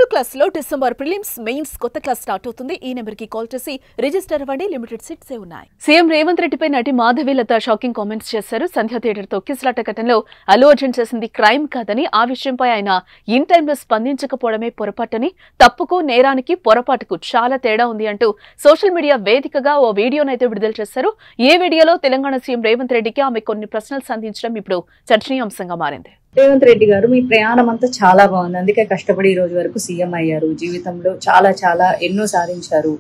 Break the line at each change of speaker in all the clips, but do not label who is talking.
10th class లో December prelims mains కొత్త class start అవుతుంది. ఈ నెంబర్ కి కాల్ చేసి రిజిస్టర్ అవ్వండి. లిమిటెడ్ సీట్సే ఉన్నాయి. సీఎం రేవంత్ రెడ్డిపై నటి మాధవీలత షాకింగ్ కామెంట్స్ చేశారు. సంధ్య థియేటర్ తొక్కిసలాట ఘటనలో అల్లు అర్జున్ చేసింది క్రైమ్ కాదని, ఆ విషయంపై ఆయన ఇన్ టైంలో స్పందించకపోవడమే పొరపాటని, తప్పుకు నేరానికి పొరపాటుకు చాలా తేడా ఉంది అంటూ సోషల్ మీడియా వేదికగా ఓ వీడియోనైతే విడుదల చేశారు. ఈ వీడియోలో తెలంగాణ సీఎం రేవంత్ రెడ్డికి ఆమె కొన్ని ప్రశ్నలు సంధించడం ఇప్పుడు చర్చనీయాంశంగా మారింది.
రేవంత్ రెడ్డి గారు, మీ ప్రయాణం అంతా చాలా బాగుంది, అందుకే కష్టపడి ఈ రోజు వరకు సీఎం అయ్యారు, జీవితంలో చాలా చాలా ఎన్నో సాధించారు.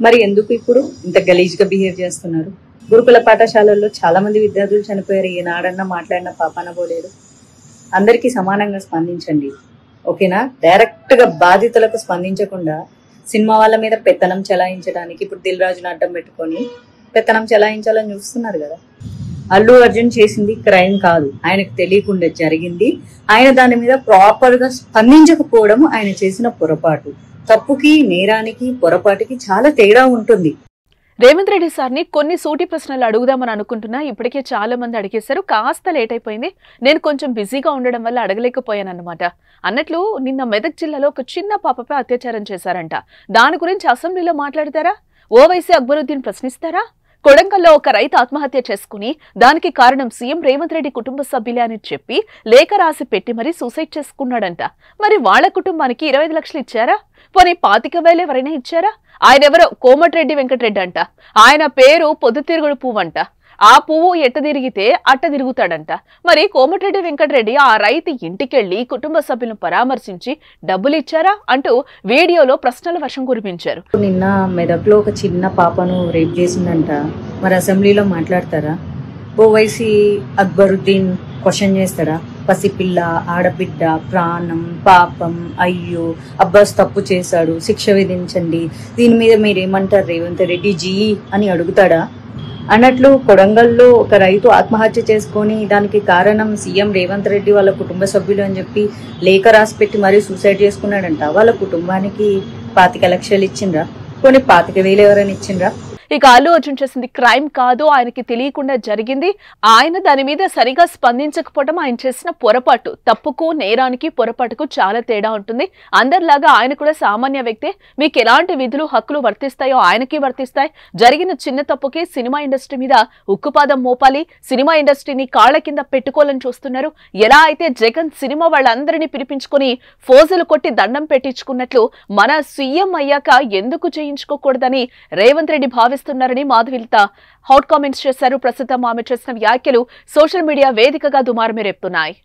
మరి ఎందుకు ఇప్పుడు ఇంత గలీజ్గా బిహేవ్ చేస్తున్నారు? గురుకుల పాఠశాలల్లో చాలా మంది విద్యార్థులు చనిపోయారు, ఏనాడన్నా మాట్లాడిన పాపాన పోలేదు. అందరికీ సమానంగా స్పందించండి, ఓకేనా? డైరెక్ట్గా బాధితులకు స్పందించకుండా సినిమా వాళ్ళ మీద పెత్తనం చెలాయించడానికి ఇప్పుడు దిల్ రాజును అడ్డం పెట్టుకొని పెత్తనం చెలాయించాలని చూస్తున్నారు కదా. అల్లు అర్జున్ చేసింది క్రైమ్ కాదు, ఆయనకు తెలియకుండా జరిగింది. ఆయన దాని మీద ప్రాపర్ గా స్పందించకపోవడం ఆయన చేసిన పొరపాటు. తప్పుకి, నేరానికి, పొరపాటుకి చాలా తేడా ఉంటుంది.
రేవంత్ రెడ్డి సార్ని కొన్ని సూటి ప్రశ్నలు అడుగుదామని అనుకుంటున్నా, ఇప్పటికే చాలా మంది అడిగేశారు. కాస్త లేట్ అయిపోయింది, నేను కొంచెం బిజీగా ఉండడం వల్ల అడగలేకపోయానన్నమాట. అన్నట్లు నిన్న మెదక్ జిల్లాలో ఒక చిన్న పాపపై అత్యాచారం చేశారంట. దాని గురించి అసెంబ్లీలో మాట్లాడతారా? ఓవైసీ అక్బరుద్దీన్ ప్రశ్నిస్తారా? కొడంగల్లో ఒక రైతు ఆత్మహత్య చేసుకుని దానికి కారణం సీఎం రేవంత్ రెడ్డి కుటుంబ సభ్యులే అని చెప్పి లేఖ రాసి పెట్టి మరీ సూసైడ్ చేసుకున్నాడంట. మరి వాళ్ల కుటుంబానికి 25 లక్షలు ఇచ్చారా? పోనీ 25,000 ఎవరైనా ఇచ్చారా? ఆయనెవరో కోమటిరెడ్డి వెంకటరెడ్డి అంట. ఆయన పేరు పొద్దుతిరుగుడు పువ్వు అంట. ఆ పువ్వు ఎట్ట తిరిగితే అట్ట తిరుగుతాడంట. మరి కోమటిరెడ్డి వెంకటరెడ్డి ఆ రైతు ఇంటికెళ్లి కుటుంబ సభ్యులను పరామర్శించి డబ్బులు ఇచ్చారా అంటూ వీడియోలో ప్రశ్నల వర్షం కురిపించారు.
నిన్న మెదక్లో ఒక చిన్న పాపను రేప్ చేసిందంట, మరి అసెంబ్లీలో మాట్లాడతారా? ఓవైసీ అక్బరుద్దీన్ క్వశ్చన్ చేస్తారా? పసిపిల్ల, ఆడబిడ్డ, ప్రాణం, పాపం, అయ్యో అబ్బాస్ తప్పు చేశాడు, శిక్ష విధించండి, దీని మీద మీరేమంటారు రేవంత్ రెడ్డి జీ అని అడుగుతాడా? అన్నట్లు కొడంగల్లో ఒక రైతు ఆత్మహత్య చేసుకొని దానికి కారణం సీఎం రేవంత్ రెడ్డి వాళ్ళ కుటుంబ సభ్యులు అని చెప్పి లేఖ రాసి పెట్టి మరీ సూసైడ్ చేసుకున్నాడంట. వాళ్ళ కుటుంబానికి 25 లక్షలు ఇచ్చిండ్రా? కొన్ని 25,000 ఎవరైనా ఇచ్చిండ్రా?
ఇక అల్లు అర్జున్ చేసింది క్రైమ్ కాదు, ఆయనకి తెలియకుండా జరిగింది. ఆయన దాని మీద సరిగా స్పందించకపోవడం ఆయన చేసిన పొరపాటు. తప్పుకు, నేరానికి, పొరపాటుకు చాలా తేడా ఉంటుంది. అందరిలాగా ఆయన కూడా సామాన్య వ్యక్తే. మీకు ఎలాంటి విధులు, హక్కులు వర్తిస్తాయో ఆయనకి వర్తిస్తాయి. జరిగిన చిన్న తప్పుకి సినిమా ఇండస్ట్రీ మీద ఉక్కుపాదం మోపాలి, సినిమా ఇండస్ట్రీని కాళ్ల కింద పెట్టుకోవాలని చూస్తున్నారు. ఎలా అయితే జగన్ సినిమా వాళ్ళందరినీ పిలిపించుకొని ఫోజులు కొట్టి దండం పెట్టించుకున్నట్లు మన సీఎం అయ్యాక ఎందుకు చేయించుకోకూడదని రేవంత్ రెడ్డి భావిస్తున్నారని మాధవీలత హాట్ కామెంట్స్ చేశారు. ప్రస్తుతం ఆమె చేసిన వ్యాఖ్యలు సోషల్ మీడియా వేదికగా దుమారమే రేపుతున్నాయి.